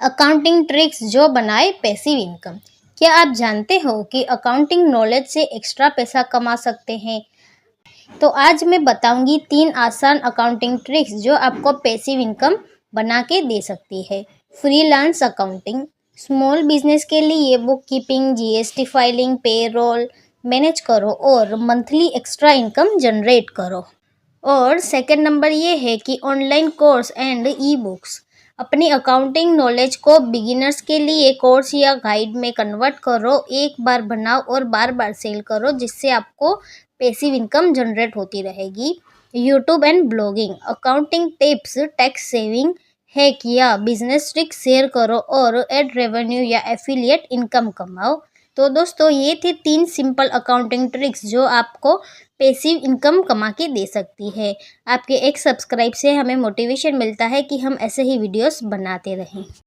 Accounting tricks जो बनाए passive income. क्या आप जानते हो कि अकाउंटिंग नॉलेज से एक्स्ट्रा पैसा कमा सकते हैं? तो आज मैं बताऊंगी 3 आसान अकाउंटिंग ट्रिक्स जो आपको पैसिव इनकम बना के दे सकती है। फ्रीलांस अकाउंटिंग, स्मॉल बिजनेस के लिए book keeping, GST filing, payroll manage करो और मंथली एक्स्ट्रा इनकम जनरेट करो। और सेकंड नंबर ये है कि online course and e books, अपनी अकाउंटिंग नॉलेज को बिगिनर्स के लिए कोर्स या गाइड में कन्वर्ट करो। एक बार बनाओ और बार बार सेल करो, जिससे आपको पैसिव इनकम जनरेट होती रहेगी। YouTube and blogging, accounting tips, tax saving hack या बिजनेस ट्रिक्स शेयर करो और एड रेवेन्यू या एफिलिएट इनकम कमाओ। तो दोस्तों, ये थे 3 सिंपल अकाउंटिंग ट्रिक्स जो आपको पैसिव इनकम कमा के दे सकती है। आपके एक सब्सक्राइब से हमें मोटिवेशन मिलता है कि हम ऐसे ही वीडियोस बनाते रहें।